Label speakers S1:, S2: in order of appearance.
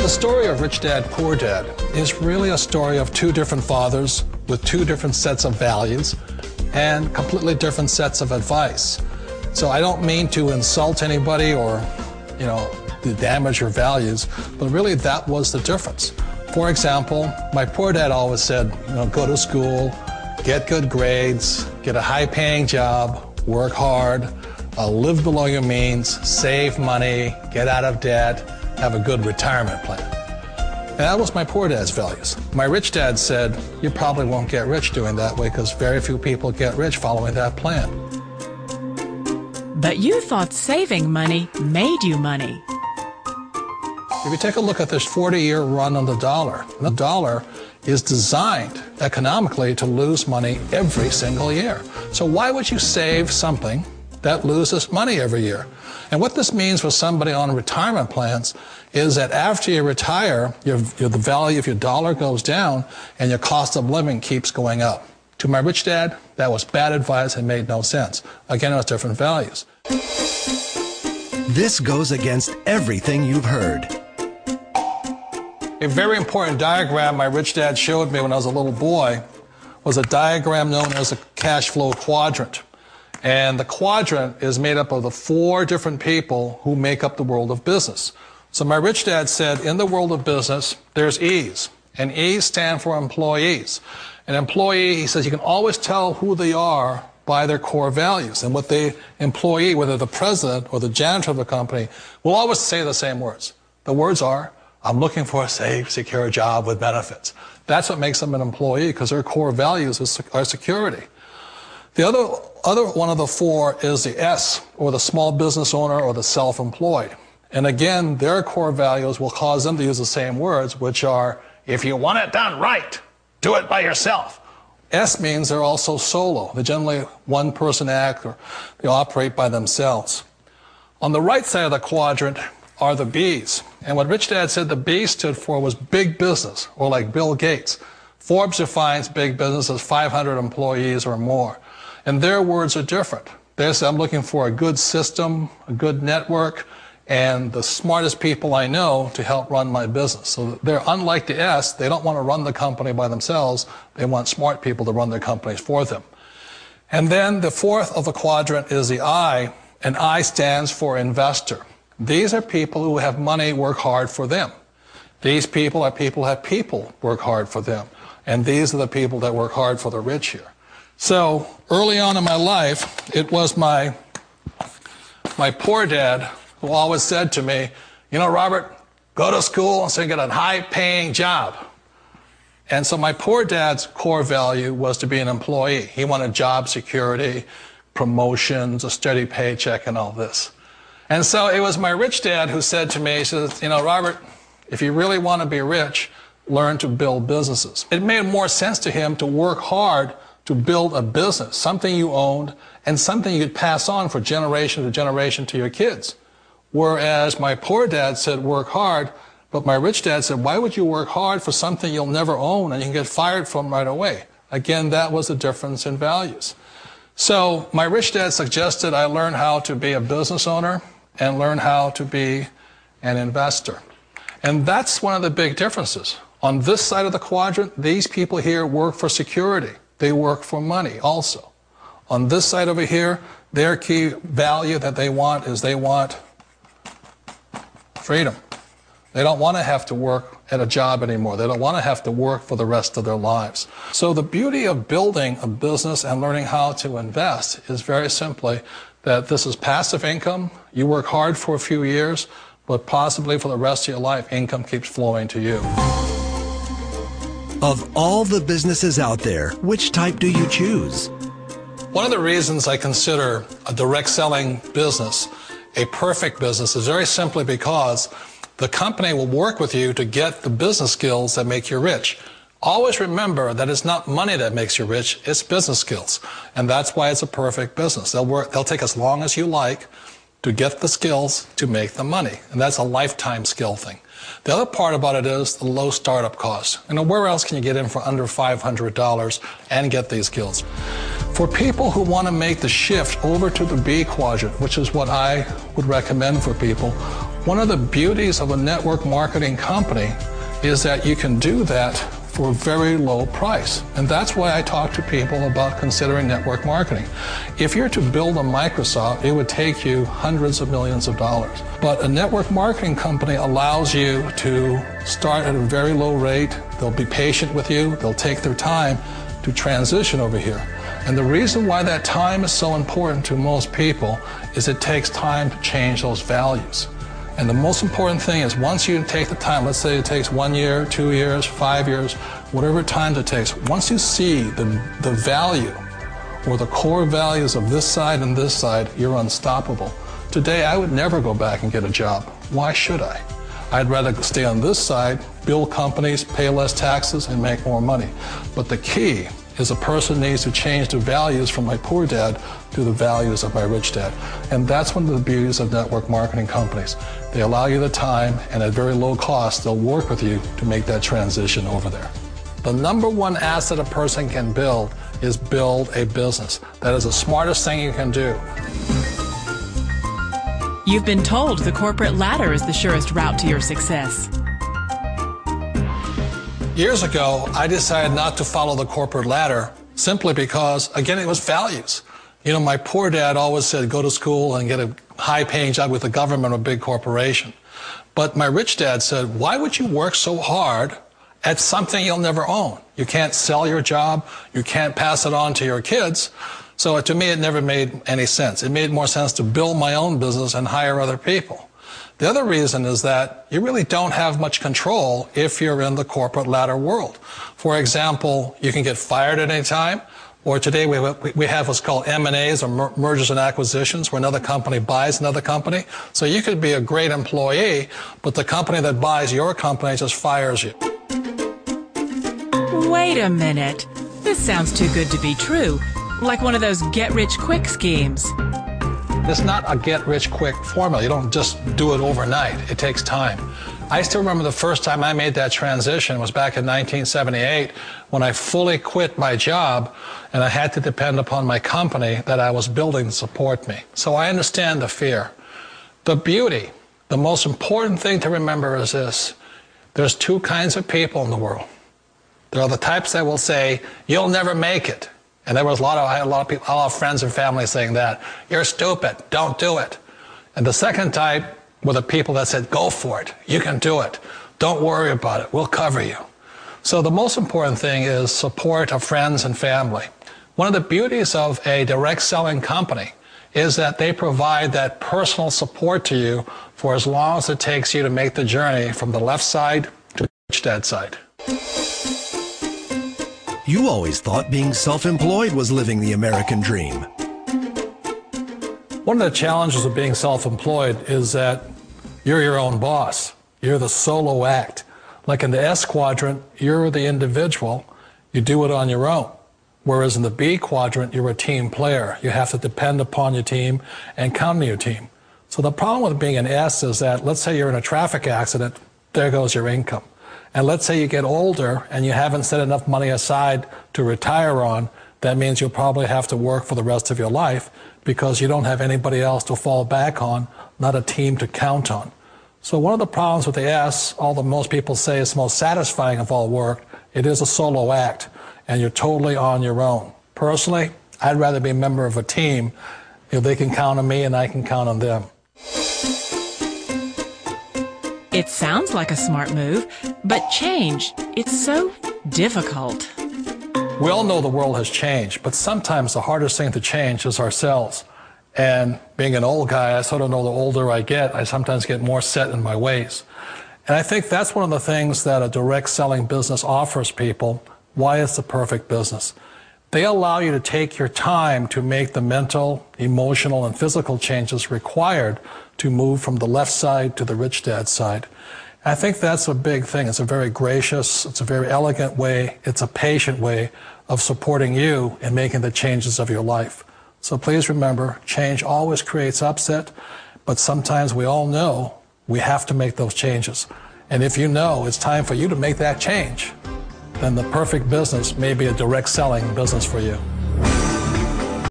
S1: The story of Rich Dad, Poor Dad is really a story of two different fathers with two different sets of values and completely different sets of advice. So I don't mean to insult anybody or, to damage your values, but really that was the difference. For example, my poor dad always said, go to school, get good grades, get a high-paying job, work hard, live below your means, save money, get out of debt, have a good retirement plan. And that was my poor dad's values. My rich dad said, you probably won't get rich doing that way because very few people get rich following that plan.
S2: But you thought saving money made you money.
S1: If you take a look at this 40-year run on the dollar is designed economically to lose money every single year. So why would you save something that loses money every year? And what this means for somebody on retirement plans is that after you retire, the value of your dollar goes down and your cost of living keeps going up. To my rich dad, that was bad advice and made no sense. Again, it was different values.
S3: This goes against everything you've heard.
S1: A very important diagram my rich dad showed me when I was a little boy was a diagram known as a cash flow quadrant. And the quadrant is made up of the four different people who make up the world of business. So my rich dad said, in the world of business, there's E's. And E's stand for employees. An employee, he says, you can always tell who they are by their core values. And what the employee, whether the president or the janitor of the company, will always say the same words. The words are, I'm looking for a safe, secure job with benefits. That's what makes them an employee, because their core values are security. The other one of the four is the S, or the small business owner or the self-employed. And again, their core values will cause them to use the same words, which are, if you want it done right, do it by yourself. S means they're also solo. They're generally one-person act, or they operate by themselves. On the right side of the quadrant are the B's. And what Rich Dad said the B stood for was big business, or like Bill Gates. Forbes defines big business as 500 employees or more. And their words are different. They say, I'm looking for a good system, a good network, and the smartest people I know to help run my business. So they're unlike the S. They don't want to run the company by themselves. They want smart people to run their companies for them. And then the fourth of the quadrant is the I, and I stands for investor. These are people who have money work hard for them. These people are people who have people work hard for them. And these are the people that work hard for the rich here. So early on in my life, it was my poor dad who always said to me, Robert, go to school and get a high-paying job. And so my poor dad's core value was to be an employee. He wanted job security, promotions, a steady paycheck, and all this. And so it was my rich dad who said to me, he says, Robert, if you really want to be rich, learn to build businesses. It made more sense to him to work hard to build a business, something you owned and something you could pass on for generation to generation to your kids. Whereas my poor dad said work hard, but my rich dad said, why would you work hard for something you'll never own and you can get fired from right away? Again, that was the difference in values. So my rich dad suggested I learn how to be a business owner and learn how to be an investor. And that's one of the big differences. On this side of the quadrant, these people here work for security. They work for money also. On this side over here, their key value that they want is they want freedom. They don't want to have to work at a job anymore. They don't want to have to work for the rest of their lives. So the beauty of building a business and learning how to invest is very simply that this is passive income. You work hard for a few years, but possibly for the rest of your life, income keeps flowing to you.
S3: Of all the businesses out there, which type do you choose?
S1: One of the reasons I consider a direct selling business a perfect business is very simply because the company will work with you to get the business skills that make you rich. Always remember that it's not money that makes you rich, it's business skills. And that's why it's a perfect business. They'll take as long as you like to get the skills to make the money. And that's a lifetime skill thing. The other part about it is the low startup cost. Where else can you get in for under $500 and get these skills? For people who want to make the shift over to the B quadrant, which is what I would recommend for people, One of the beauties of a network marketing company is that you can do that for a very low price. And that's why I talk to people about considering network marketing. If you're to build a Microsoft, it would take you hundreds of millions of dollars. But a network marketing company allows you to start at a very low rate. They'll be patient with you. They'll take their time to transition over here. And the reason why that time is so important to most people is it takes time to change those values. And the most important thing is once you take the time, let's say it takes 1 year, 2 years, 5 years, whatever time it takes, once you see the value or the core values of this side and this side, you're unstoppable. Today, I would never go back and get a job. Why should I? I'd rather stay on this side, build companies, pay less taxes, and make more money. But the key is a person needs to change the values from my poor dad to the values of my rich dad. And that's one of the beauties of network marketing companies. They allow you the time, and at very low cost, they'll work with you to make that transition over there. The number one asset a person can build is build a business. That is the smartest thing you can do.
S2: You've been told the corporate ladder is the surest route to your success.
S1: Years ago, I decided not to follow the corporate ladder simply because, again, it was values. You know, my poor dad always said, go to school and get a high-paying job with the government or a big corporation. But my rich dad said, why would you work so hard at something you'll never own? You can't sell your job. You can't pass it on to your kids. So to me, it never made any sense. It made more sense to build my own business and hire other people. The other reason is that you really don't have much control if you're in the corporate ladder world. For example, you can get fired at any time, or today we have what's called M&As, or mergers and acquisitions, where another company buys another company. So you could be a great employee, but the company that buys your company just fires you.
S2: Wait a minute. This sounds too good to be true. Like one of those get-rich-quick schemes.
S1: It's not a get-rich-quick formula. You don't just do it overnight. It takes time. I still remember the first time I made that transition was back in 1978 when I fully quit my job and I had to depend upon my company that I was building to support me. So I understand the fear. The beauty, the most important thing to remember is this. There's two kinds of people in the world. There are the types that will say, you'll never make it. And there was I had a lot of people, a lot of friends and family saying that. You're stupid. Don't do it. And the second type were the people that said, go for it. You can do it. Don't worry about it. We'll cover you. So the most important thing is support of friends and family. One of the beauties of a direct selling company is that they provide that personal support to you for as long as it takes you to make the journey from the left side to the rich dad side.
S3: You always thought being self-employed was living the American dream.
S1: One of the challenges of being self-employed is that you're your own boss. You're the solo act. Like in the S quadrant, you're the individual. You do it on your own. Whereas in the B quadrant, you're a team player. You have to depend upon your team and count on your team. So the problem with being an S is that, let's say you're in a traffic accident, there goes your income. And let's say you get older and you haven't set enough money aside to retire on, that means you'll probably have to work for the rest of your life because you don't have anybody else to fall back on, not a team to count on. So one of the problems with the S, although most people say it's the most satisfying of all work, it is a solo act and you're totally on your own. Personally, I'd rather be a member of a team if they can count on me and I can count on them.
S2: It sounds like a smart move, but change, it's so difficult.
S1: We all know the world has changed, but sometimes the hardest thing to change is ourselves. And being an old guy, I sort of know the older I get, I sometimes get more set in my ways. And I think that's one of the things that a direct selling business offers people, why it's the perfect business. They allow you to take your time to make the mental, emotional, and physical changes required to move from the left side to the rich dad side. I think that's a big thing. It's a very gracious, it's a very elegant way, it's a patient way of supporting you in making the changes of your life. So please remember, change always creates upset, but sometimes we all know we have to make those changes. And if you know it's time for you to make that change, then the perfect business may be a direct selling business for you.